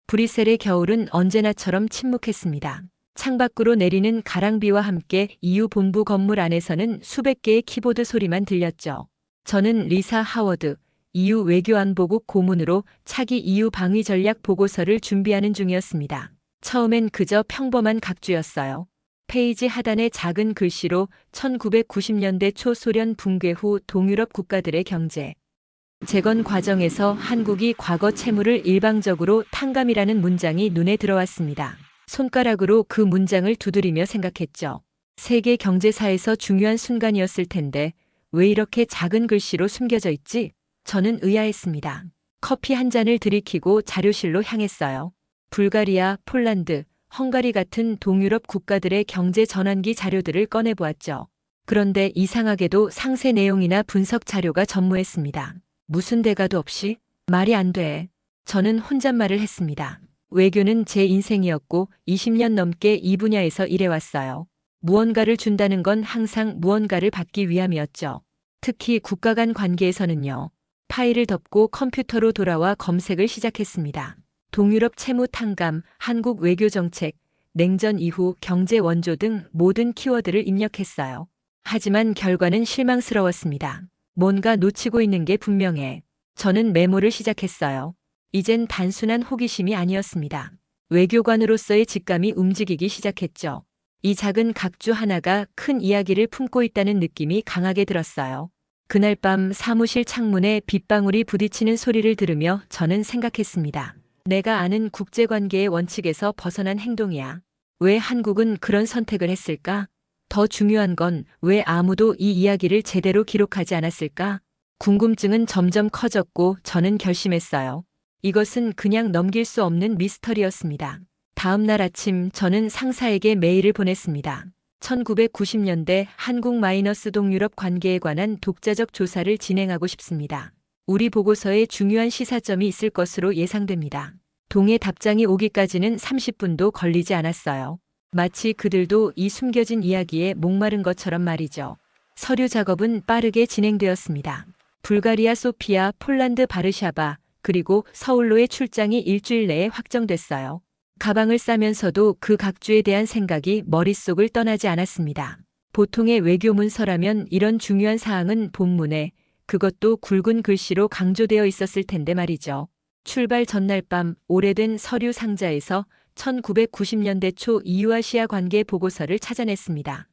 브뤼셀의 겨울은 언제나처럼 침묵했습니다. 창밖으로 내리는 가랑비와 함께 EU 본부 건물 안에서는 수백 개의 키보드 소리만 들렸죠. 저는 리사 하워드, EU 외교안보국 고문으로 차기 EU 방위 전략 보고서를 준비하는 중이었습니다. 처음엔 그저 평범한 각주였어요. 페이지 하단에 작은 글씨로 1990년대 초 소련 붕괴 후 동유럽 국가들의 경제 재건 과정에서 한국이 과거 채무를 일방적으로 탕감이라는 문장이 눈에 들어왔습니다. 손가락으로 그 문장을 두드리며 생각했죠. 세계 경제사에서 중요한 순간이었을 텐데 왜 이렇게 작은 글씨로 숨겨져 있지? 저는 의아했습니다. 커피 한 잔을 들이키고 자료실로 향했어요. 불가리아, 폴란드, 헝가리 같은 동유럽 국가들의 경제 전환기 자료들을 꺼내보았죠. 그런데 이상하게도 상세 내용이나 분석 자료가 전무했습니다. 무슨 대가도 없이? 말이 안 돼. 저는 혼잣말을 했습니다. 외교는 제 인생이었고 20년 넘게 이 분야에서 일해왔어요. 무언가를 준다는 건 항상 무언가를 받기 위함이었죠. 특히 국가 간 관계에서는요. 파일을 덮고 컴퓨터로 돌아와 검색을 시작했습니다. 동유럽 채무 탕감, 한국 외교 정책, 냉전 이후 경제 원조 등 모든 키워드를 입력했어요. 하지만 결과는 실망스러웠습니다. 뭔가 놓치고 있는 게 분명해. 저는 메모를 시작했어요. 이젠 단순한 호기심이 아니었습니다. 외교관으로서의 직감이 움직이기 시작했죠. 이 작은 각주 하나가 큰 이야기를 품고 있다는 느낌이 강하게 들었어요. 그날 밤 사무실 창문에 빗방울이 부딪히는 소리를 들으며 저는 생각했습니다. 내가 아는 국제관계의 원칙에서 벗어난 행동이야. 왜 한국은 그런 선택을 했을까? 더 중요한 건 왜 아무도 이 이야기를 제대로 기록하지 않았을까? 궁금증은 점점 커졌고 저는 결심했어요. 이것은 그냥 넘길 수 없는 미스터리였습니다. 다음 날 아침 저는 상사에게 메일을 보냈습니다. 1990년대 한국-동유럽 관계에 관한 독자적 조사를 진행하고 싶습니다. 우리 보고서에 중요한 시사점이 있을 것으로 예상됩니다. 동의 답장이 오기까지는 30분도 걸리지 않았어요. 마치 그들도 이 숨겨진 이야기에 목마른 것처럼 말이죠. 서류 작업은 빠르게 진행되었습니다. 불가리아 소피아, 폴란드 바르샤바, 그리고 서울로의 출장이 일주일 내에 확정됐어요. 가방을 싸면서도 그 각주에 대한 생각이 머릿속을 떠나지 않았습니다. 보통의 외교 문서라면 이런 중요한 사항은 본문에, 그것도 굵은 글씨로 강조되어 있었을 텐데 말이죠. 출발 전날 밤 오래된 서류 상자에서 1990년대 초 EU아시아 관계 보고서를 찾아냈습니다.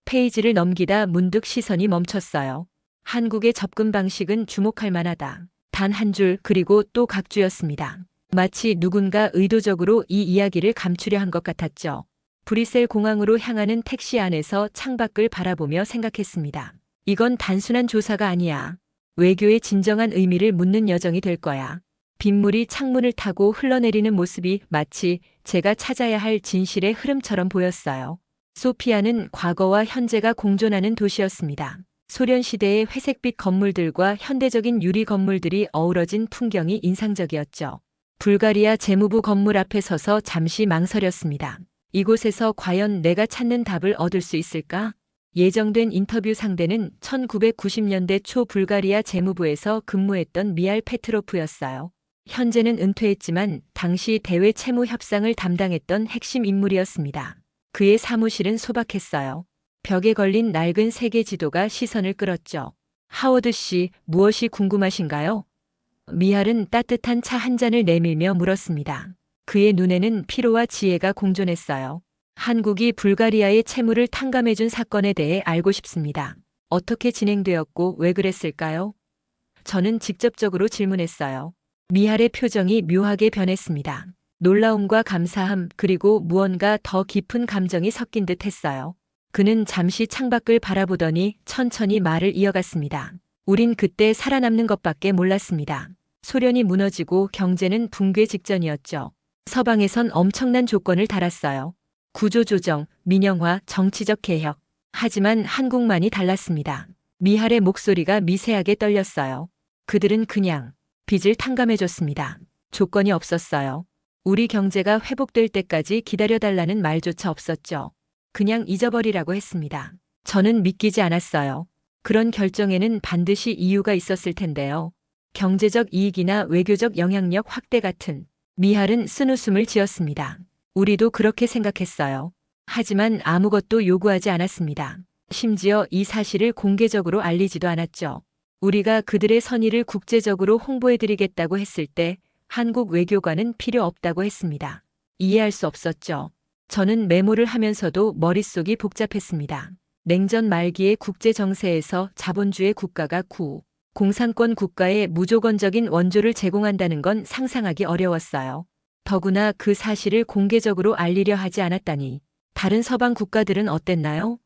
페이지를 넘기다 문득 시선이 멈췄어요. 한국의 접근 방식은 주목할 만하다. 단 한 줄, 그리고 또 각주였습니다. 마치 누군가 의도적으로 이 이야기를 감추려 한 것 같았죠. 브뤼셀 공항으로 향하는 택시 안에서 창밖을 바라보며 생각했습니다. 이건 단순한 조사가 아니야. 외교의 진정한 의미를 묻는 여정이 될 거야. 빗물이 창문을 타고 흘러내리는 모습이 마치 제가 찾아야 할 진실의 흐름처럼 보였어요. 소피아는 과거와 현재가 공존하는 도시였습니다. 소련 시대의 회색빛 건물들과 현대적인 유리 건물들이 어우러진 풍경이 인상적이었죠. 불가리아 재무부 건물 앞에 서서 잠시 망설였습니다. 이곳에서 과연 내가 찾는 답을 얻을 수 있을까? 예정된 인터뷰 상대는 1990년대 초 불가리아 재무부에서 근무했던 미알 페트로프였어요. 현재는 은퇴했지만 당시 대외 채무 협상을 담당했던 핵심 인물이었습니다. 그의 사무실은 소박했어요. 벽에 걸린 낡은 세계 지도가 시선을 끌었죠. 하워드 씨, 무엇이 궁금하신가요? 미알은 따뜻한 차 한 잔을 내밀며 물었습니다. 그의 눈에는 피로와 지혜가 공존했어요. 한국이 불가리아의 채무를 탕감해준 사건에 대해 알고 싶습니다. 어떻게 진행되었고 왜 그랬을까요? 저는 직접적으로 질문했어요. 미알의 표정이 묘하게 변했습니다. 놀라움과 감사함, 그리고 무언가 더 깊은 감정이 섞인 듯 했어요. 그는 잠시 창밖을 바라보더니 천천히 말을 이어갔습니다. 우린 그때 살아남는 것밖에 몰랐습니다. 소련이 무너지고 경제는 붕괴 직전이었죠. 서방에선 엄청난 조건을 달았어요. 구조조정, 민영화, 정치적 개혁. 하지만 한국만이 달랐습니다. 미할의 목소리가 미세하게 떨렸어요. 그들은 그냥 빚을 탕감해줬습니다. 조건이 없었어요. 우리 경제가 회복될 때까지 기다려달라는 말조차 없었죠. 그냥 잊어버리라고 했습니다. 저는 믿기지 않았어요. 그런 결정에는 반드시 이유가 있었을 텐데요. 경제적 이익이나 외교적 영향력 확대 같은. 미할은 쓴웃음을 지었습니다. 우리도 그렇게 생각했어요. 하지만 아무것도 요구하지 않았습니다. 심지어 이 사실을 공개적으로 알리지도 않았죠. 우리가 그들의 선의를 국제적으로 홍보해드리겠다고 했을 때 한국 외교관은 필요 없다고 했습니다. 이해할 수 없었죠. 저는 메모를 하면서도 머릿속이 복잡했습니다. 냉전 말기의 국제 정세에서 자본주의 국가가 공산권 국가에 무조건적인 원조를 제공한다는 건 상상하기 어려웠어요. 더구나 그 사실을 공개적으로 알리려 하지 않았다니. 다른 서방 국가들은 어땠나요?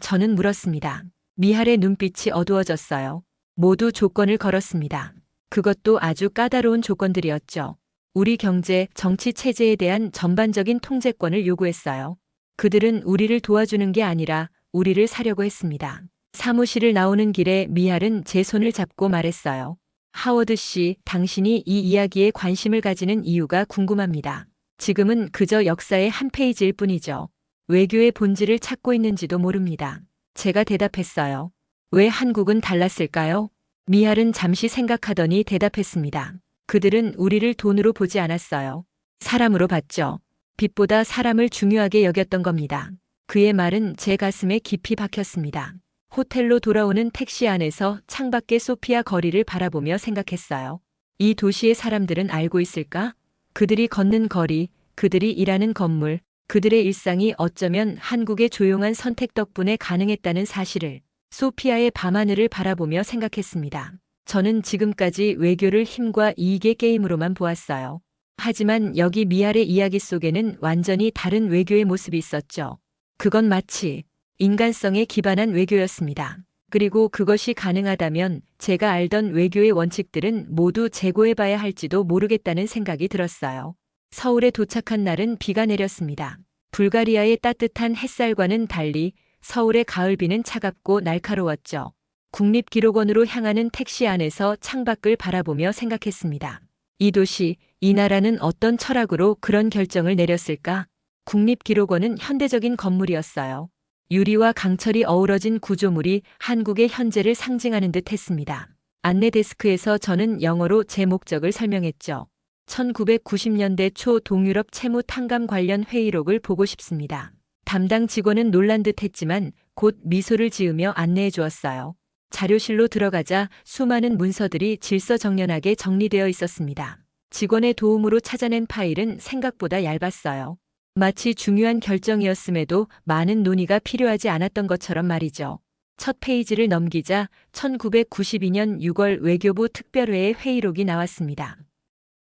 저는 물었습니다. 미할의 눈빛이 어두워졌어요. 모두 조건을 걸었습니다. 그것도 아주 까다로운 조건들이었죠. 우리 경제, 정치 체제에 대한 전반적인 통제권을 요구했어요. 그들은 우리를 도와주는 게 아니라 우리를 사려고 했습니다. 사무실을 나오는 길에 미할은 제 손을 잡고 말했어요. 하워드 씨, 당신이 이 이야기에 관심을 가지는 이유가 궁금합니다. 지금은 그저 역사의 한 페이지일 뿐이죠. 외교의 본질을 찾고 있는지도 모릅니다. 제가 대답했어요. 왜 한국은 달랐을까요? 미할은 잠시 생각하더니 대답했습니다. 그들은 우리를 돈으로 보지 않았어요. 사람으로 봤죠. 빛보다 사람을 중요하게 여겼던 겁니다. 그의 말은 제 가슴에 깊이 박혔습니다. 호텔로 돌아오는 택시 안에서 창밖의 소피아 거리를 바라보며 생각했어요. 이 도시의 사람들은 알고 있을까? 그들이 걷는 거리, 그들이 일하는 건물, 그들의 일상이 어쩌면 한국의 조용한 선택 덕분에 가능했다는 사실을. 소피아의 밤하늘을 바라보며 생각했습니다. 저는 지금까지 외교를 힘과 이익의 게임으로만 보았어요. 하지만 여기 미할의 이야기 속에는 완전히 다른 외교의 모습이 있었죠. 그건 마치 인간성에 기반한 외교였습니다. 그리고 그것이 가능하다면 제가 알던 외교의 원칙들은 모두 재고해봐야 할지도 모르겠다는 생각이 들었어요. 서울에 도착한 날은 비가 내렸습니다. 불가리아의 따뜻한 햇살과는 달리 서울의 가을비는 차갑고 날카로웠죠. 국립기록원으로 향하는 택시 안에서 창밖을 바라보며 생각했습니다. 이 도시, 이 나라는 어떤 철학으로 그런 결정을 내렸을까? 국립기록원은 현대적인 건물이었어요. 유리와 강철이 어우러진 구조물이 한국의 현재를 상징하는 듯 했습니다. 안내 데스크에서 저는 영어로 제 목적을 설명했죠. 1990년대 초 동유럽 채무 탕감 관련 회의록을 보고 싶습니다. 담당 직원은 놀란 듯 했지만 곧 미소를 지으며 안내해 주었어요. 자료실로 들어가자 수많은 문서들이 질서정연하게 정리되어 있었습니다. 직원의 도움으로 찾아낸 파일은 생각보다 얇았어요. 마치 중요한 결정이었음에도 많은 논의가 필요하지 않았던 것처럼 말이죠. 첫 페이지를 넘기자 1992년 6월 외교부 특별회의 회의록이 나왔습니다.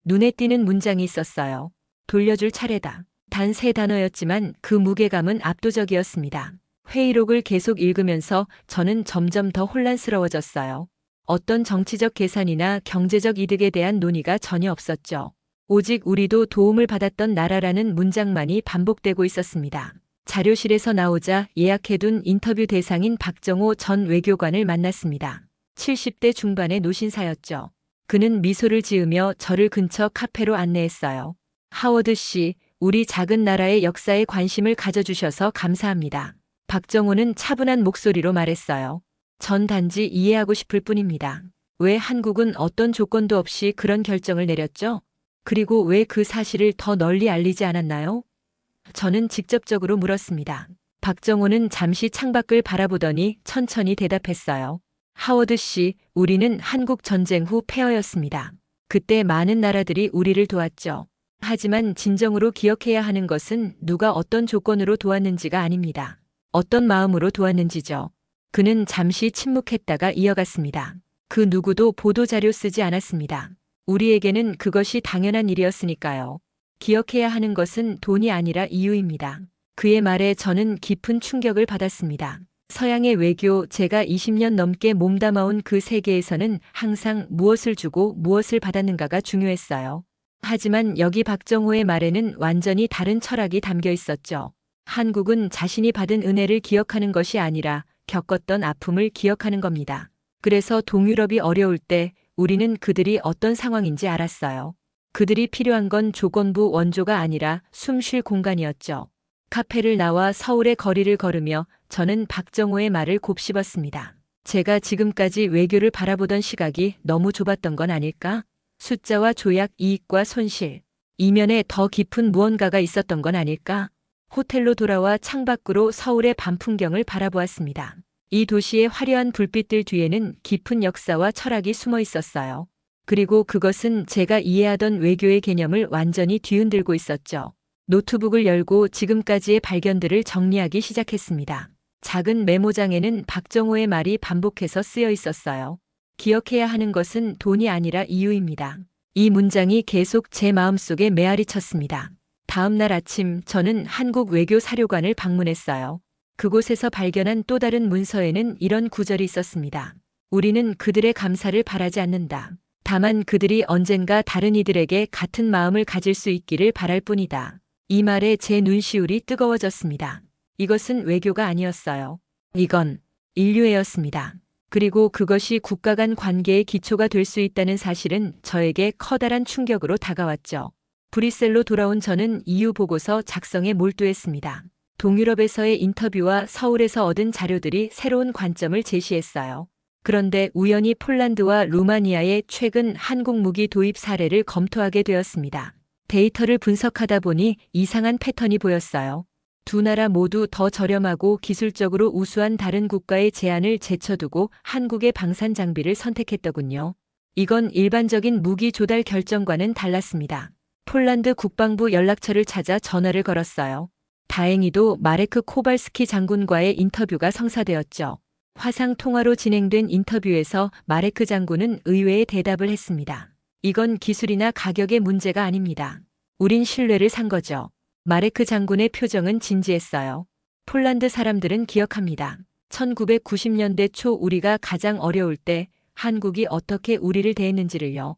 눈에 띄는 문장이 있었어요. 돌려줄 차례다. 단 3단어였지만 그 무게감은 압도적이었습니다. 회의록을 계속 읽으면서 저는 점점 더 혼란스러워졌어요. 어떤 정치적 계산이나 경제적 이득에 대한 논의가 전혀 없었죠. 오직 우리도 도움을 받았던 나라라는 문장만이 반복되고 있었습니다. 자료실에서 나오자 예약해둔 인터뷰 대상인 박정호 전 외교관을 만났습니다. 70대 중반의 노신사였죠. 그는 미소를 지으며 저를 근처 카페로 안내했어요. 하워드 씨, 우리 작은 나라의 역사에 관심을 가져주셔서 감사합니다. 박정호는 차분한 목소리로 말했어요. 전 단지 이해하고 싶을 뿐입니다. 왜 한국은 어떤 조건도 없이 그런 결정을 내렸죠? 그리고 왜 그 사실을 더 널리 알리지 않았나요? 저는 직접적으로 물었습니다. 박정호는 잠시 창밖을 바라보더니 천천히 대답했어요. 하워드 씨, 우리는 한국 전쟁 후 폐허였습니다. 그때 많은 나라들이 우리를 도왔죠. 하지만 진정으로 기억해야 하는 것은 누가 어떤 조건으로 도왔는지가 아닙니다. 어떤 마음으로 도왔는지죠. 그는 잠시 침묵했다가 이어갔습니다. 그 누구도 보도자료 쓰지 않았습니다. 우리에게는 그것이 당연한 일이었으니까요. 기억해야 하는 것은 돈이 아니라 이유입니다. 그의 말에 저는 깊은 충격을 받았습니다. 서양의 외교, 제가 20년 넘게 몸담아온 그 세계에서는 항상 무엇을 주고 무엇을 받았는가가 중요했어요. 하지만 여기 박정호의 말에는 완전히 다른 철학이 담겨 있었죠. 한국은 자신이 받은 은혜를 기억하는 것이 아니라 겪었던 아픔을 기억하는 겁니다. 그래서 동유럽이 어려울 때 우리는 그들이 어떤 상황인지 알았어요. 그들이 필요한 건 조건부 원조가 아니라 숨 쉴 공간이었죠. 카페를 나와 서울의 거리를 걸으며 저는 박정호의 말을 곱씹었습니다. 제가 지금까지 외교를 바라보던 시각이 너무 좁았던 건 아닐까? 숫자와 조약, 이익과 손실. 이면에 더 깊은 무언가가 있었던 건 아닐까? 호텔로 돌아와 창밖으로 서울의 밤 풍경을 바라보았습니다. 이 도시의 화려한 불빛들 뒤에는 깊은 역사와 철학이 숨어 있었어요. 그리고 그것은 제가 이해하던 외교의 개념을 완전히 뒤흔들고 있었죠. 노트북을 열고 지금까지의 발견들을 정리하기 시작했습니다. 작은 메모장에는 박정호의 말이 반복해서 쓰여 있었어요. 기억해야 하는 것은 돈이 아니라 이유입니다. 이 문장이 계속 제 마음속에 메아리 쳤습니다. 다음 날 아침 저는 한국 외교사료관을 방문했어요. 그곳에서 발견한 또 다른 문서에는 이런 구절이 있었습니다. 우리는 그들의 감사를 바라지 않는다. 다만 그들이 언젠가 다른 이들에게 같은 마음을 가질 수 있기를 바랄 뿐이다. 이 말에 제 눈시울이 뜨거워졌습니다. 이것은 외교가 아니었어요. 이건 인류애였습니다. 그리고 그것이 국가 간 관계의 기초가 될 수 있다는 사실은 저에게 커다란 충격으로 다가왔죠. 브뤼셀로 돌아온 저는 EU 보고서 작성에 몰두했습니다. 동유럽에서의 인터뷰와 서울에서 얻은 자료들이 새로운 관점을 제시했어요. 그런데 우연히 폴란드와 루마니아의 최근 한국 무기 도입 사례를 검토하게 되었습니다. 데이터를 분석하다 보니 이상한 패턴이 보였어요. 두 나라 모두 더 저렴하고 기술적으로 우수한 다른 국가의 제안을 제쳐두고 한국의 방산 장비를 선택했더군요. 이건 일반적인 무기 조달 결정과는 달랐습니다. 폴란드 국방부 연락처를 찾아 전화를 걸었어요. 다행히도 마레크 코발스키 장군과의 인터뷰가 성사되었죠. 화상 통화로 진행된 인터뷰에서 마레크 장군은 의외의 대답을 했습니다. 이건 기술이나 가격의 문제가 아닙니다. 우린 신뢰를 산 거죠. 마레크 장군의 표정은 진지했어요. 폴란드 사람들은 기억합니다. 1990년대 초 우리가 가장 어려울 때 한국이 어떻게 우리를 대했는지를요.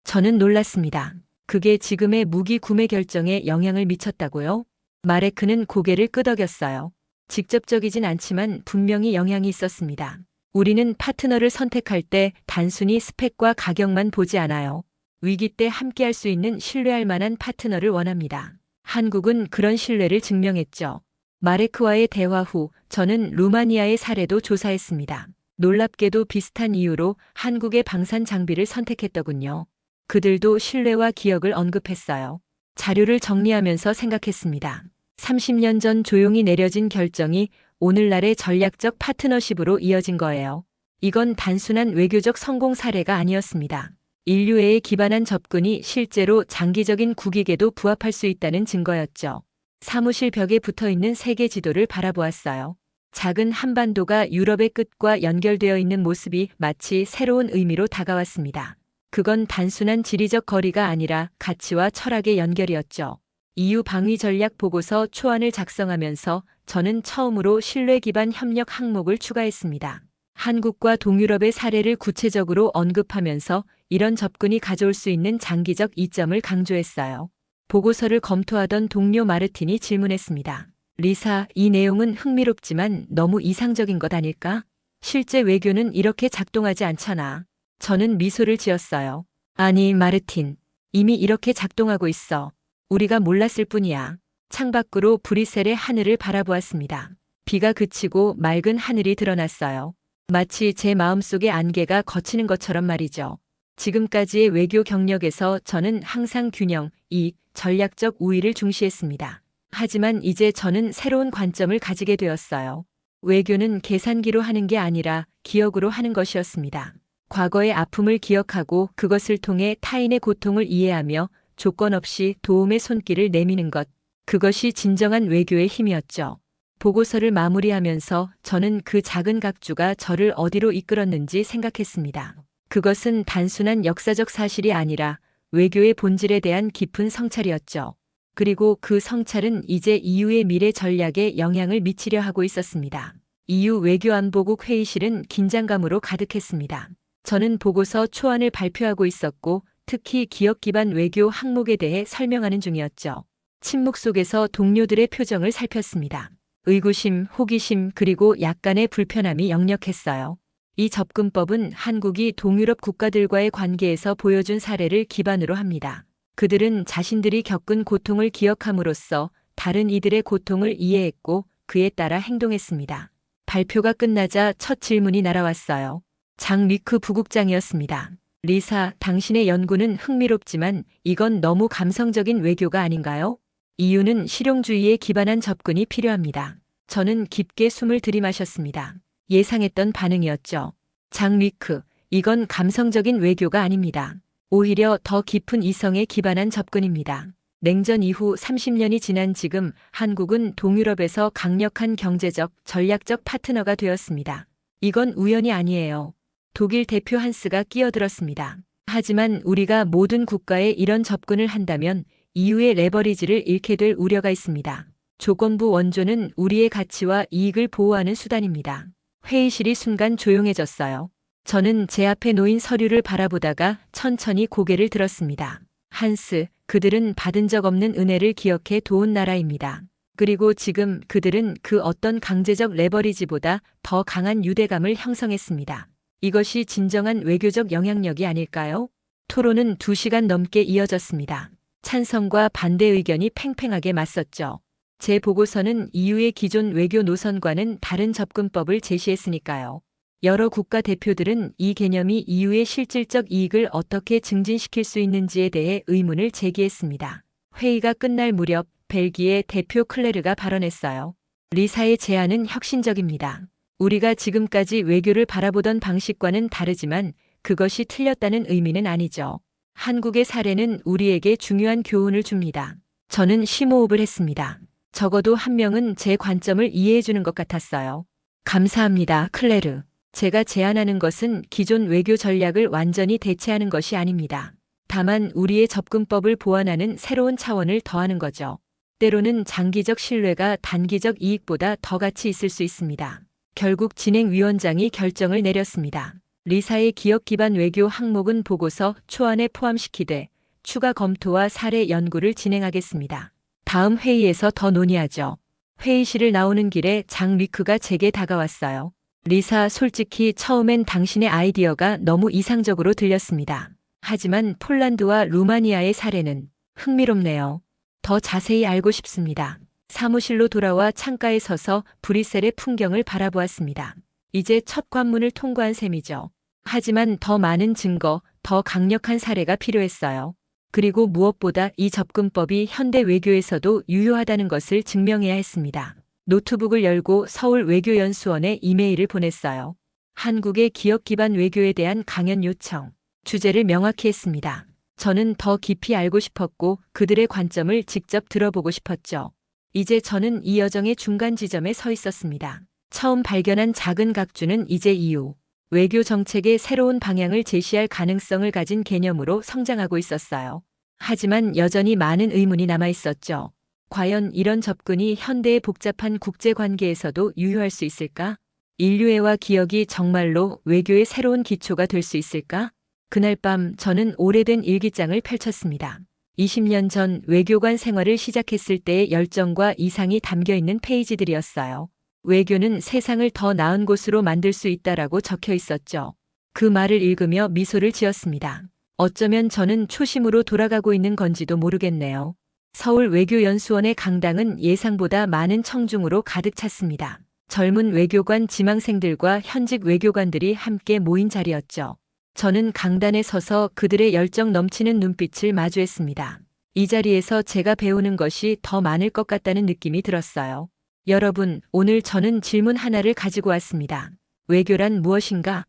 저는 놀랐습니다. 그게 지금의 무기 구매 결정에 영향을 미쳤다고요? 마레크는 고개를 끄덕였어요. 직접적이진 않지만 분명히 영향이 있었습니다. 우리는 파트너를 선택할 때 단순히 스펙과 가격만 보지 않아요. 위기 때 함께할 수 있는 신뢰할 만한 파트너를 원합니다. 한국은 그런 신뢰를 증명했죠. 마레크와의 대화 후 저는 루마니아의 사례도 조사했습니다. 놀랍게도 비슷한 이유로 한국의 방산 장비를 선택했더군요. 그들도 신뢰와 기억을 언급했어요. 자료를 정리하면서 생각했습니다. 30년 전 조용히 내려진 결정이 오늘날의 전략적 파트너십으로 이어진 거예요. 이건 단순한 외교적 성공 사례가 아니었습니다. 인류애에 기반한 접근이 실제로 장기적인 국익에도 부합할 수 있다는 증거였죠. 사무실 벽에 붙어있는 세계 지도를 바라보았어요. 작은 한반도가 유럽의 끝과 연결되어 있는 모습이 마치 새로운 의미로 다가왔습니다. 그건 단순한 지리적 거리가 아니라 가치와 철학의 연결이었죠. EU 방위 전략 보고서 초안을 작성하면서 저는 처음으로 신뢰 기반 협력 항목을 추가했습니다. 한국과 동유럽의 사례를 구체적으로 언급하면서 이런 접근이 가져올 수 있는 장기적 이점을 강조했어요. 보고서를 검토하던 동료 마르틴이 질문했습니다. 리사, 이 내용은 흥미롭지만 너무 이상적인 것 아닐까? 실제 외교는 이렇게 작동하지 않잖아. 저는 미소를 지었어요. 아니, 마르틴. 이미 이렇게 작동하고 있어. 우리가 몰랐을 뿐이야. 창밖으로 브뤼셀의 하늘을 바라보았습니다. 비가 그치고 맑은 하늘이 드러났어요. 마치 제 마음속의 안개가 걷히는 것처럼 말이죠. 지금까지의 외교 경력에서 저는 항상 균형, 이익, 전략적 우위를 중시했습니다. 하지만 이제 저는 새로운 관점을 가지게 되었어요. 외교는 계산기로 하는 게 아니라 기억으로 하는 것이었습니다. 과거의 아픔을 기억하고 그것을 통해 타인의 고통을 이해하며 조건 없이 도움의 손길을 내미는 것. 그것이 진정한 외교의 힘이었죠. 보고서를 마무리하면서 저는 그 작은 각주가 저를 어디로 이끌었는지 생각했습니다. 그것은 단순한 역사적 사실이 아니라 외교의 본질에 대한 깊은 성찰이었죠. 그리고 그 성찰은 이제 EU의 미래 전략에 영향을 미치려 하고 있었습니다. EU 외교안보국 회의실은 긴장감으로 가득했습니다. 저는 보고서 초안을 발표하고 있었고 특히 기업 기반 외교 항목에 대해 설명하는 중이었죠. 침묵 속에서 동료들의 표정을 살폈습니다. 의구심, 호기심 그리고 약간의 불편함이 역력했어요. 이 접근법은 한국이 동유럽 국가들과의 관계에서 보여준 사례를 기반으로 합니다. 그들은 자신들이 겪은 고통을 기억함으로써 다른 이들의 고통을 이해했고 그에 따라 행동했습니다. 발표가 끝나자 첫 질문이 날아왔어요. 장 리크 부국장이었습니다. 리사, 당신의 연구는 흥미롭지만 이건 너무 감성적인 외교가 아닌가요? 이유는 실용주의에 기반한 접근이 필요합니다. 저는 깊게 숨을 들이마셨습니다. 예상했던 반응이었죠. 장 위크, 이건 감성적인 외교가 아닙니다. 오히려 더 깊은 이성에 기반한 접근입니다. 냉전 이후 30년이 지난 지금 한국은 동유럽에서 강력한 경제적, 전략적 파트너가 되었습니다. 이건 우연이 아니에요. 독일 대표 한스가 끼어들었습니다. 하지만 우리가 모든 국가에 이런 접근을 한다면 EU의 레버리지를 잃게 될 우려가 있습니다. 조건부 원조는 우리의 가치와 이익을 보호하는 수단입니다. 회의실이 순간 조용해졌어요. 저는 제 앞에 놓인 서류를 바라보다가 천천히 고개를 들었습니다. 한스, 그들은 받은 적 없는 은혜를 기억해 도운 나라입니다. 그리고 지금 그들은 그 어떤 강제적 레버리지보다 더 강한 유대감을 형성했습니다. 이것이 진정한 외교적 영향력이 아닐까요? 토론은 2시간 넘게 이어졌습니다. 찬성과 반대 의견이 팽팽하게 맞섰죠. 제 보고서는 EU의 기존 외교 노선과는 다른 접근법을 제시했으니까요. 여러 국가 대표들은 이 개념이 EU의 실질적 이익을 어떻게 증진시킬 수 있는지에 대해 의문을 제기했습니다. 회의가 끝날 무렵 벨기에 대표 클레르가 발언했어요. 리사의 제안은 혁신적입니다. 우리가 지금까지 외교를 바라보던 방식과는 다르지만 그것이 틀렸다는 의미는 아니죠. 한국의 사례는 우리에게 중요한 교훈을 줍니다. 저는 심호흡을 했습니다. 적어도 한 명은 제 관점을 이해해 주는 것 같았어요. 감사합니다, 클레르. 제가 제안하는 것은 기존 외교 전략을 완전히 대체하는 것이 아닙니다. 다만 우리의 접근법을 보완하는 새로운 차원을 더하는 거죠. 때로는 장기적 신뢰가 단기적 이익보다 더 가치 있을 수 있습니다. 결국 진행위원장이 결정을 내렸습니다. 리사의 기업 기반 외교 항목은 보고서 초안에 포함시키되 추가 검토와 사례 연구를 진행하겠습니다. 다음 회의에서 더 논의하죠. 회의실을 나오는 길에 장 위크가 제게 다가왔어요. 리사, 솔직히 처음엔 당신의 아이디어가 너무 이상적으로 들렸습니다. 하지만 폴란드와 루마니아의 사례는 흥미롭네요. 더 자세히 알고 싶습니다. 사무실로 돌아와 창가에 서서 브뤼셀의 풍경을 바라보았습니다. 이제 첫 관문을 통과한 셈이죠. 하지만 더 많은 증거, 더 강력한 사례가 필요했어요. 그리고 무엇보다 이 접근법이 현대 외교에서도 유효하다는 것을 증명해야 했습니다. 노트북을 열고 서울 외교연수원에 이메일을 보냈어요. 한국의 기업 기반 외교에 대한 강연 요청. 주제를 명확히 했습니다. 저는 더 깊이 알고 싶었고 그들의 관점을 직접 들어보고 싶었죠. 이제 저는 이 여정의 중간 지점에 서 있었습니다. 처음 발견한 작은 각주는 이제 EU 외교 정책의 새로운 방향을 제시할 가능성을 가진 개념으로 성장하고 있었어요. 하지만 여전히 많은 의문이 남아 있었죠. 과연 이런 접근이 현대의 복잡한 국제관계에서도 유효할 수 있을까? 인류애와 기억이 정말로 외교의 새로운 기초가 될 수 있을까? 그날 밤 저는 오래된 일기장을 펼쳤습니다. 20년 전 외교관 생활을 시작했을 때의 열정과 이상이 담겨 있는 페이지들이었어요. 외교는 세상을 더 나은 곳으로 만들 수 있다라고 적혀 있었죠. 그 말을 읽으며 미소를 지었습니다. 어쩌면 저는 초심으로 돌아가고 있는 건지도 모르겠네요. 서울 외교연수원의 강당은 예상보다 많은 청중으로 가득 찼습니다. 젊은 외교관 지망생들과 현직 외교관들이 함께 모인 자리였죠. 저는 강단에 서서 그들의 열정 넘치는 눈빛을 마주했습니다. 이 자리에서 제가 배우는 것이 더 많을 것 같다는 느낌이 들었어요. 여러분, 오늘 저는 질문 하나를 가지고 왔습니다. 외교란 무엇인가?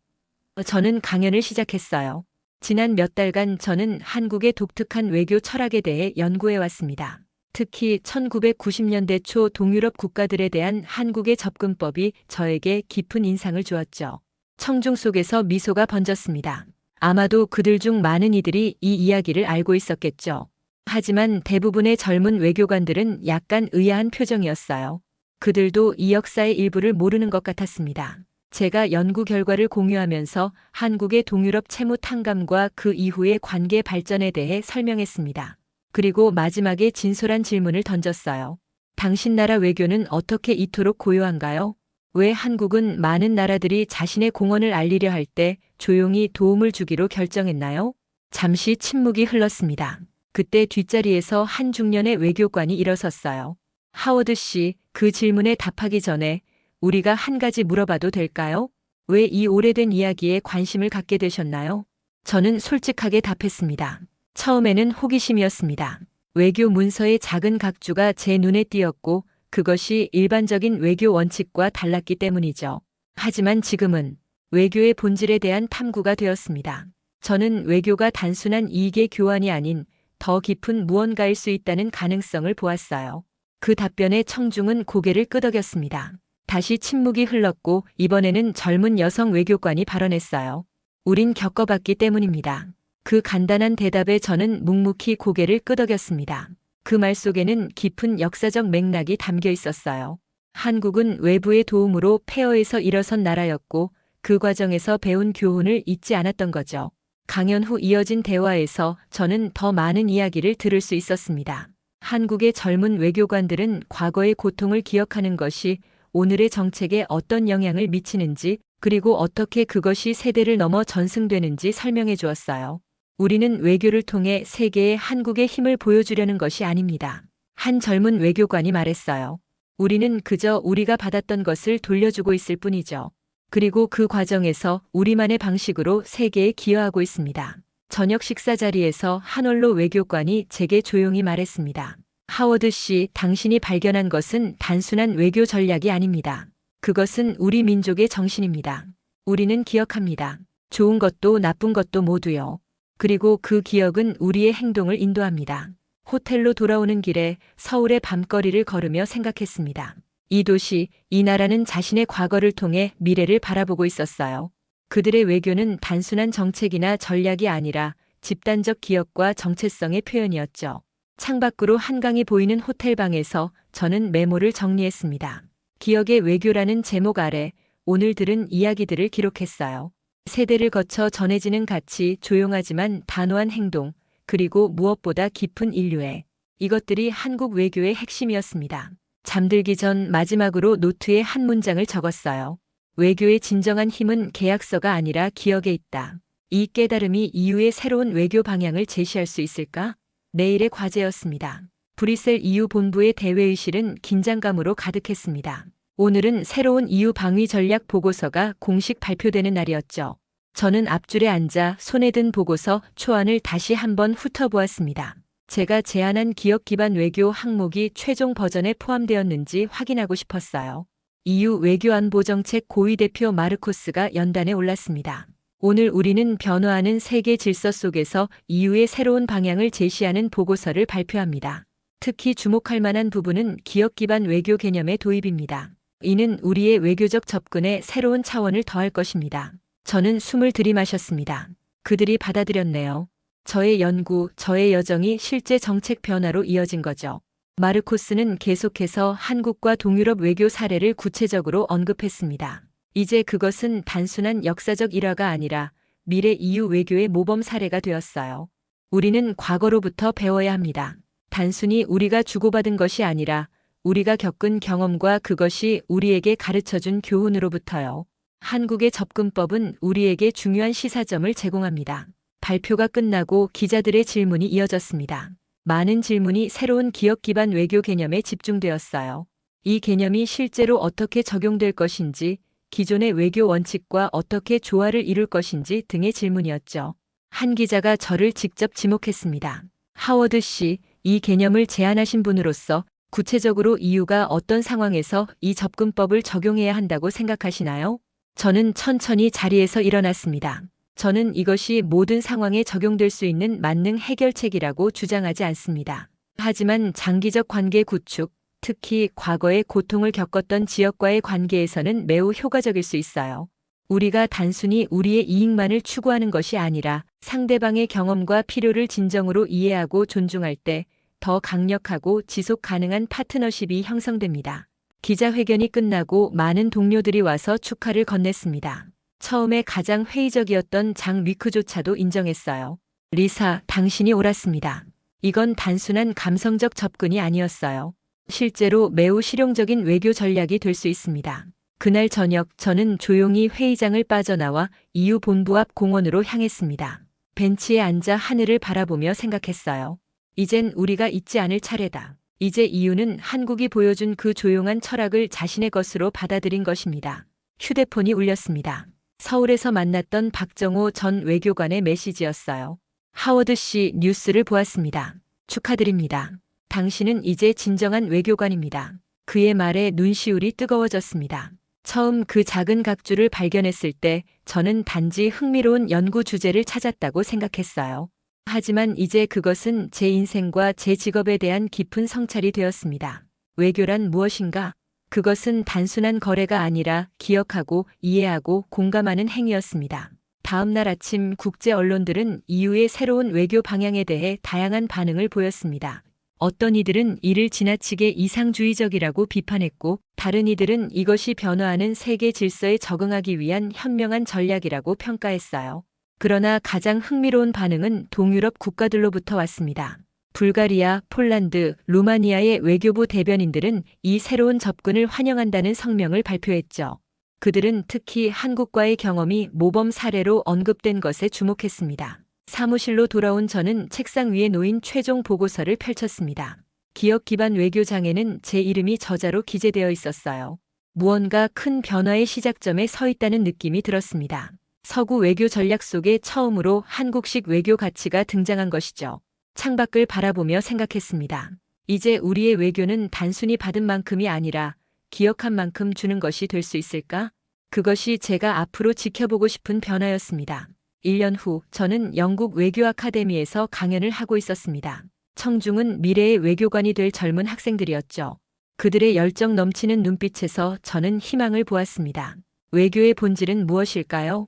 저는 강연을 시작했어요. 지난 몇 달간 저는 한국의 독특한 외교 철학에 대해 연구해 왔습니다. 특히 1990년대 초 동유럽 국가들에 대한 한국의 접근법이 저에게 깊은 인상을 주었죠. 청중 속에서 미소가 번졌습니다. 아마도 그들 중 많은 이들이 이 이야기를 알고 있었겠죠. 하지만 대부분의 젊은 외교관들은 약간 의아한 표정이었어요. 그들도 이 역사의 일부를 모르는 것 같았습니다. 제가 연구 결과를 공유하면서 한국의 동유럽 채무 탕감과 그 이후의 관계 발전에 대해 설명했습니다. 그리고 마지막에 진솔한 질문을 던졌어요. 당신 나라 외교는 어떻게 이토록 고요한가요? 왜 한국은 많은 나라들이 자신의 공헌을 알리려 할 때 조용히 도움을 주기로 결정했나요? 잠시 침묵이 흘렀습니다. 그때 뒷자리에서 한 중년의 외교관이 일어섰어요. 하워드 씨, 그 질문에 답하기 전에 우리가 한 가지 물어봐도 될까요? 왜 이 오래된 이야기에 관심을 갖게 되셨나요? 저는 솔직하게 답했습니다. 처음에는 호기심이었습니다. 외교 문서의 작은 각주가 제 눈에 띄었고 그것이 일반적인 외교 원칙과 달랐기 때문이죠. 하지만 지금은 외교의 본질에 대한 탐구가 되었습니다. 저는 외교가 단순한 이익의 교환이 아닌 더 깊은 무언가일 수 있다는 가능성을 보았어요. 그 답변에 청중은 고개를 끄덕였습니다. 다시 침묵이 흘렀고 이번에는 젊은 여성 외교관이 발언했어요. 우린 겪어봤기 때문입니다. 그 간단한 대답에 저는 묵묵히 고개를 끄덕였습니다. 그 말 속에는 깊은 역사적 맥락이 담겨 있었어요. 한국은 외부의 도움으로 폐허에서 일어선 나라였고 그 과정에서 배운 교훈을 잊지 않았던 거죠. 강연 후 이어진 대화에서 저는 더 많은 이야기를 들을 수 있었습니다. 한국의 젊은 외교관들은 과거의 고통을 기억하는 것이 오늘의 정책에 어떤 영향을 미치는지 그리고 어떻게 그것이 세대를 넘어 전승되는지 설명해 주었어요. 우리는 외교를 통해 세계에 한국의 힘을 보여주려는 것이 아닙니다. 한 젊은 외교관이 말했어요. 우리는 그저 우리가 받았던 것을 돌려주고 있을 뿐이죠. 그리고 그 과정에서 우리만의 방식으로 세계에 기여하고 있습니다. 저녁 식사 자리에서 한 원로 외교관이 제게 조용히 말했습니다. 하워드 씨, 당신이 발견한 것은 단순한 외교 전략이 아닙니다. 그것은 우리 민족의 정신입니다. 우리는 기억합니다. 좋은 것도 나쁜 것도 모두요. 그리고 그 기억은 우리의 행동을 인도합니다. 호텔로 돌아오는 길에 서울의 밤거리를 걸으며 생각했습니다. 이 도시, 이 나라는 자신의 과거를 통해 미래를 바라보고 있었어요. 그들의 외교는 단순한 정책이나 전략이 아니라 집단적 기억과 정체성의 표현이었죠. 창밖으로 한강이 보이는 호텔방에서 저는 메모를 정리했습니다. 기억의 외교라는 제목 아래 오늘 들은 이야기들을 기록했어요. 세대를 거쳐 전해지는 가치, 조용하지만 단호한 행동, 그리고 무엇보다 깊은 인류애. 이것들이 한국 외교의 핵심이었습니다. 잠들기 전 마지막으로 노트에 한 문장을 적었어요. 외교의 진정한 힘은 계약서가 아니라 기억에 있다. 이 깨달음이 이후의 새로운 외교 방향을 제시할 수 있을까? 내일의 과제였습니다. 브뤼셀 EU 본부의 대회의실은 긴장감으로 가득했습니다. 오늘은 새로운 EU 방위 전략 보고서가 공식 발표되는 날이었죠. 저는 앞줄에 앉아 손에 든 보고서 초안을 다시 한번 훑어보았습니다. 제가 제안한 기업 기반 외교 항목이 최종 버전에 포함되었는지 확인하고 싶었어요. EU 외교안보정책 고위 대표 마르코스가 연단에 올랐습니다. 오늘 우리는 변화하는 세계 질서 속에서 EU의 새로운 방향을 제시하는 보고서를 발표합니다. 특히 주목할 만한 부분은 기업 기반 외교 개념의 도입입니다. 이는 우리의 외교적 접근에 새로운 차원을 더할 것입니다. 저는 숨을 들이마셨습니다. 그들이 받아들였네요. 저의 연구, 저의 여정이 실제 정책 변화로 이어진 거죠. 마르코스는 계속해서 한국과 동유럽 외교 사례를 구체적으로 언급했습니다. 이제 그것은 단순한 역사적 일화가 아니라 미래 EU 외교의 모범 사례가 되었어요. 우리는 과거로부터 배워야 합니다. 단순히 우리가 주고받은 것이 아니라 우리가 겪은 경험과 그것이 우리에게 가르쳐준 교훈으로부터요. 한국의 접근법은 우리에게 중요한 시사점을 제공합니다. 발표가 끝나고 기자들의 질문이 이어졌습니다. 많은 질문이 새로운 기업 기반 외교 개념에 집중되었어요. 이 개념이 실제로 어떻게 적용될 것인지, 기존의 외교 원칙과 어떻게 조화를 이룰 것인지 등의 질문이었죠. 한 기자가 저를 직접 지목했습니다. 하워드 씨, 이 개념을 제안하신 분으로서 구체적으로 EU가 어떤 상황에서 이 접근법을 적용해야 한다고 생각하시나요? 저는 천천히 자리에서 일어났습니다. 저는 이것이 모든 상황에 적용될 수 있는 만능 해결책이라고 주장하지 않습니다. 하지만 장기적 관계 구축, 특히 과거에 고통을 겪었던 지역과의 관계에서는 매우 효과적일 수 있어요. 우리가 단순히 우리의 이익만을 추구하는 것이 아니라 상대방의 경험과 필요를 진정으로 이해하고 존중할 때 더 강력하고 지속 가능한 파트너십이 형성됩니다. 기자회견이 끝나고 많은 동료들이 와서 축하를 건넸습니다. 처음에 가장 회의적이었던 장 위크조차도 인정했어요. 리사, 당신이 옳았습니다. 이건 단순한 감성적 접근이 아니었어요. 실제로 매우 실용적인 외교 전략이 될 수 있습니다. 그날 저녁 저는 조용히 회의장을 빠져나와 EU 본부 앞 공원으로 향했습니다. 벤치에 앉아 하늘을 바라보며 생각했어요. 이젠 우리가 잊지 않을 차례다. 이제 EU는 한국이 보여준 그 조용한 철학을 자신의 것으로 받아들인 것입니다. 휴대폰이 울렸습니다. 서울에서 만났던 박정호 전 외교관의 메시지였어요. 하워드 씨 뉴스를 보았습니다. 축하드립니다. 당신은 이제 진정한 외교관입니다. 그의 말에 눈시울이 뜨거워졌습니다. 처음 그 작은 각주를 발견했을 때 저는 단지 흥미로운 연구 주제를 찾았다고 생각했어요. 하지만 이제 그것은 제 인생과 제 직업에 대한 깊은 성찰이 되었습니다. 외교란 무엇인가? 그것은 단순한 거래가 아니라 기억하고 이해하고 공감하는 행위였습니다. 다음 날 아침 국제 언론들은 EU의 새로운 외교 방향에 대해 다양한 반응을 보였습니다. 어떤 이들은 이를 지나치게 이상주의적이라고 비판했고, 다른 이들은 이것이 변화하는 세계 질서에 적응하기 위한 현명한 전략이라고 평가했어요. 그러나 가장 흥미로운 반응은 동유럽 국가들로부터 왔습니다. 불가리아, 폴란드, 루마니아의 외교부 대변인들은 이 새로운 접근을 환영한다는 성명을 발표했죠. 그들은 특히 한국과의 경험이 모범 사례로 언급된 것에 주목했습니다. 사무실로 돌아온 저는 책상 위에 놓인 최종 보고서를 펼쳤습니다. 기업 기반 외교장에는 제 이름이 저자로 기재되어 있었어요. 무언가 큰 변화의 시작점에 서 있다는 느낌이 들었습니다. 서구 외교 전략 속에 처음으로 한국식 외교 가치가 등장한 것이죠. 창밖을 바라보며 생각했습니다. 이제 우리의 외교는 단순히 받은 만큼이 아니라 기억한 만큼 주는 것이 될 수 있을까? 그것이 제가 앞으로 지켜보고 싶은 변화였습니다. 1년 후 저는 영국 외교 아카데미에서 강연을 하고 있었습니다. 청중은 미래의 외교관이 될 젊은 학생들이었죠. 그들의 열정 넘치는 눈빛에서 저는 희망을 보았습니다. 외교의 본질은 무엇일까요?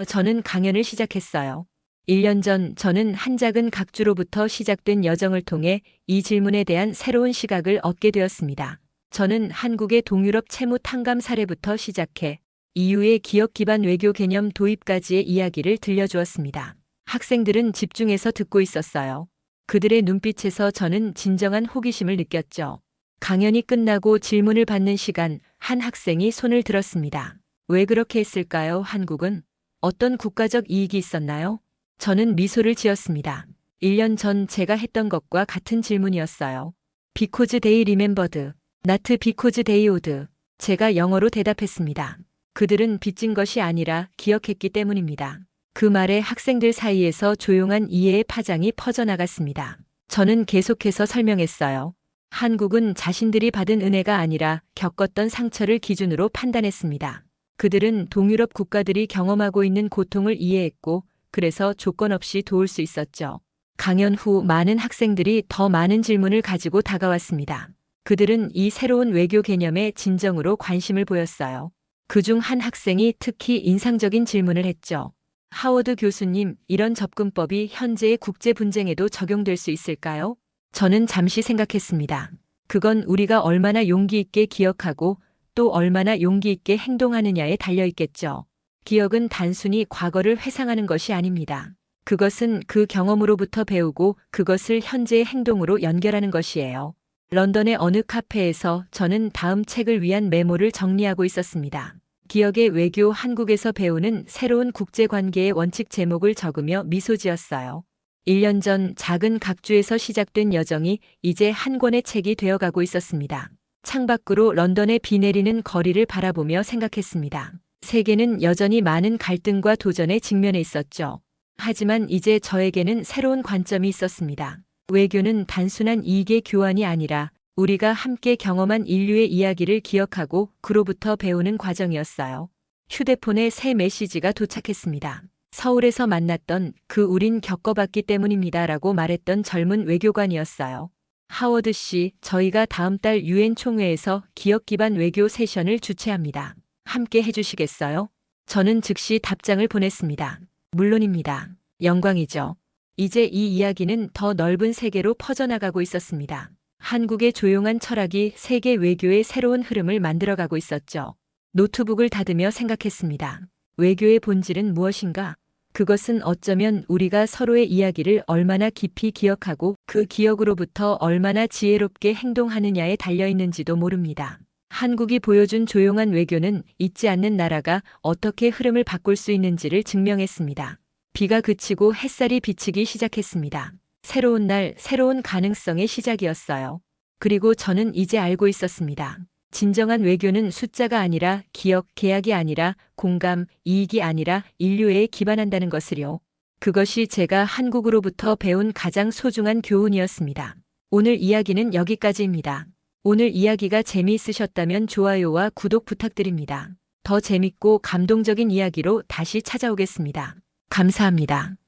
저는 강연을 시작했어요. 1년 전 저는 한 작은 각주로부터 시작된 여정을 통해 이 질문에 대한 새로운 시각을 얻게 되었습니다. 저는 한국의 동유럽 채무 탕감 사례부터 시작해 EU의 기업 기반 외교 개념 도입까지의 이야기를 들려주었습니다. 학생들은 집중해서 듣고 있었어요. 그들의 눈빛에서 저는 진정한 호기심을 느꼈죠. 강연이 끝나고 질문을 받는 시간, 한 학생이 손을 들었습니다. 왜 그렇게 했을까요, 한국은? 어떤 국가적 이익이 있었나요? 저는 미소를 지었습니다. 1년 전 제가 했던 것과 같은 질문이었어요. Because they remembered, not because they would. 제가 영어로 대답했습니다. 그들은 빚진 것이 아니라 기억했기 때문입니다. 그 말에 학생들 사이에서 조용한 이해의 파장이 퍼져나갔습니다. 저는 계속해서 설명했어요. 한국은 자신들이 받은 은혜가 아니라 겪었던 상처를 기준으로 판단했습니다. 그들은 동유럽 국가들이 경험하고 있는 고통을 이해했고, 그래서 조건 없이 도울 수 있었죠. 강연 후 많은 학생들이 더 많은 질문을 가지고 다가왔습니다. 그들은 이 새로운 외교 개념에 진정으로 관심을 보였어요. 그중 한 학생이 특히 인상적인 질문을 했죠. 하워드 교수님, 이런 접근법이 현재의 국제 분쟁에도 적용될 수 있을까요? 저는 잠시 생각했습니다. 그건 우리가 얼마나 용기 있게 기억하고 또 얼마나 용기 있게 행동하느냐에 달려 있겠죠. 기억은 단순히 과거를 회상하는 것이 아닙니다. 그것은 그 경험으로부터 배우고 그것을 현재의 행동으로 연결하는 것이에요. 런던의 어느 카페에서 저는 다음 책을 위한 메모를 정리하고 있었습니다. 기억의 외교 한국에서 배우는 새로운 국제관계의 원칙 제목을 적으며 미소 지었어요. 1년 전 작은 각주에서 시작된 여정이 이제 한 권의 책이 되어가고 있었습니다. 창밖으로 런던의 비 내리는 거리를 바라보며 생각했습니다. 세계는 여전히 많은 갈등과 도전에 직면해 있었죠. 하지만 이제 저에게는 새로운 관점이 있었습니다. 외교는 단순한 이익의 교환이 아니라 우리가 함께 경험한 인류의 이야기를 기억하고 그로부터 배우는 과정이었어요. 휴대폰에 새 메시지가 도착했습니다. 서울에서 만났던 그 우린 겪어봤기 때문입니다라고 말했던 젊은 외교관이었어요. 하워드 씨, 저희가 다음 달 유엔 총회에서 기업 기반 외교 세션을 주최합니다. 함께 해주시겠어요? 저는 즉시 답장을 보냈습니다. 물론입니다. 영광이죠. 이제 이 이야기는 더 넓은 세계로 퍼져나가고 있었습니다. 한국의 조용한 철학이 세계 외교의 새로운 흐름을 만들어가고 있었죠. 노트북을 닫으며 생각했습니다. 외교의 본질은 무엇인가? 그것은 어쩌면 우리가 서로의 이야기를 얼마나 깊이 기억하고 그 기억으로부터 얼마나 지혜롭게 행동하느냐에 달려있는지도 모릅니다. 한국이 보여준 조용한 외교는 잊지 않는 나라가 어떻게 흐름을 바꿀 수 있는지를 증명했습니다. 비가 그치고 햇살이 비치기 시작했습니다. 새로운 날, 새로운 가능성의 시작이었어요. 그리고 저는 이제 알고 있었습니다. 진정한 외교는 숫자가 아니라 기억, 계약이 아니라 공감, 이익이 아니라 인류애에 기반한다는 것을요. 그것이 제가 한국으로부터 배운 가장 소중한 교훈이었습니다. 오늘 이야기는 여기까지입니다. 오늘 이야기가 재미있으셨다면 좋아요와 구독 부탁드립니다. 더 재밌고 감동적인 이야기로 다시 찾아오겠습니다. 감사합니다.